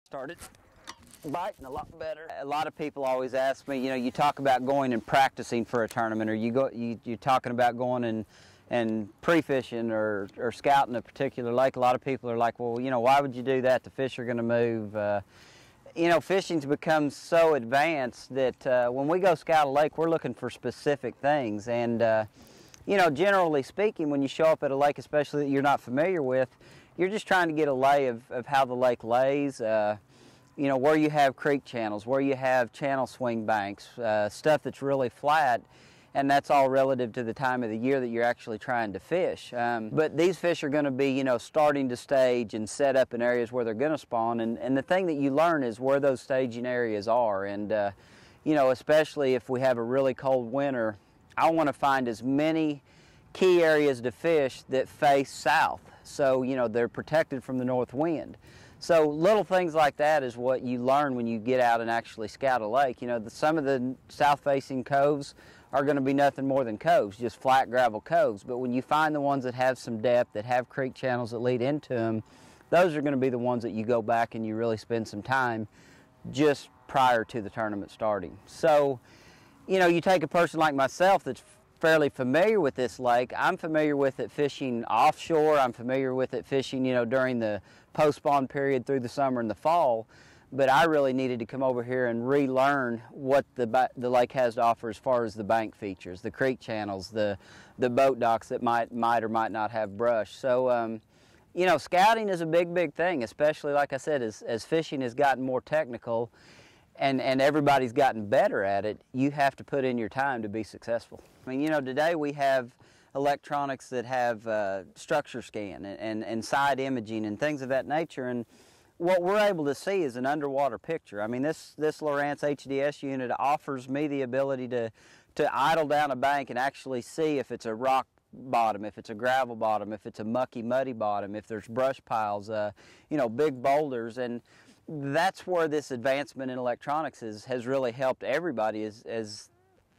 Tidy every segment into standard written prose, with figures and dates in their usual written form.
Started biting a lot better. A lot of people always ask me, you know, you talk about going and practicing for a tournament, or you're talking about going and pre-fishing or scouting a particular lake. A lot of people are like, well, you know, why would you do that? The fish are going to move. You know, fishing's become so advanced that when we go scout a lake, we're looking for specific things. And, you know, generally speaking, when you show up at a lake, especially that you're not familiar with, you're just trying to get a lay of how the lake lays, you know, where you have creek channels, where you have channel swing banks, stuff that's really flat, and that's all relative to the time of the year that you're actually trying to fish. But these fish are going to be, you know, starting to stage and set up in areas where they're going to spawn, and the thing that you learn is where those staging areas are. And, you know, especially if we have a really cold winter, I want to find as many key areas to fish that face south, so you know they're protected from the north wind. So little things like that is what you learn when you get out and actually scout a lake. You know, some of the south-facing coves are going to be nothing more than coves, just flat gravel coves. But when you find the ones that have some depth, that have creek channels that lead into them, those are going to be the ones that you go back and you really spend some time just prior to the tournament starting. So, you know, you take a person like myself that's fairly familiar with this lake. I'm familiar with it fishing offshore. I'm familiar with it fishing, you know, during the post-spawn period through the summer and the fall. But I really needed to come over here and relearn what the lake has to offer as far as the bank features, the creek channels, the boat docks that might or might not have brush. So, you know, scouting is a big thing, especially, like I said, as fishing has gotten more technical and everybody's gotten better at it, you have to put in your time to be successful. I mean, you know, today we have electronics that have structure scan and side imaging and things of that nature, and what we're able to see is an underwater picture. I mean, this Lowrance HDS unit offers me the ability to idle down a bank and actually see if it's a rock bottom, if it's a gravel bottom, if it's a mucky, muddy bottom, if there's brush piles, you know, big boulders. And that's where this advancement in electronics has really helped everybody as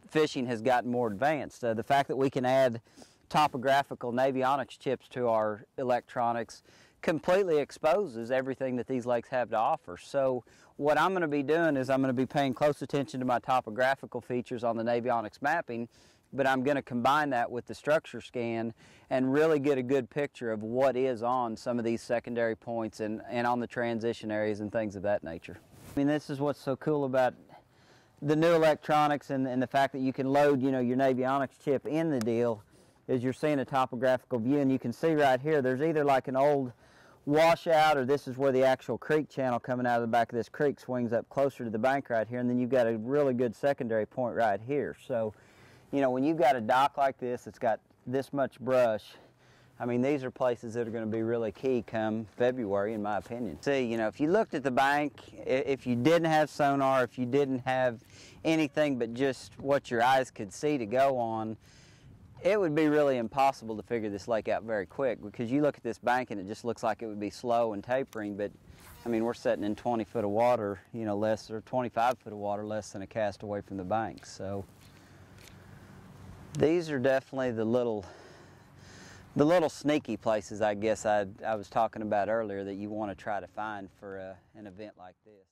fishing has gotten more advanced. The fact that we can add topographical avionics chips to our electronics completely exposes everything that these lakes have to offer. So what I'm going to be doing is I'm going to be paying close attention to my topographical features on the avionics mapping, but I'm going to combine that with the structure scan and really get a good picture of what is on some of these secondary points and on the transition areas and things of that nature. I mean, this is what's so cool about the new electronics and the fact that you can load, you know, your avionics chip in the deal, is you're seeing a topographical view, and you can see right here there's either like an old washout, or this is where the actual creek channel coming out of the back of this creek swings up closer to the bank right here, and then you've got a really good secondary point right here. So, you know, when you've got a dock like this, it's got this much brush, I mean, these are places that are going to be really key come February, in my opinion. See, you know, if you looked at the bank, if you didn't have sonar, if you didn't have anything but just what your eyes could see to go on, it would be really impossible to figure this lake out very quick, because you look at this bank and it just looks like it would be slow and tapering, but I mean, we're sitting in 20 foot of water, you know, less, or 25 foot of water less than a cast away from the bank. So these are definitely the little sneaky places, I guess, I was talking about earlier, that you want to try to find for an event like this.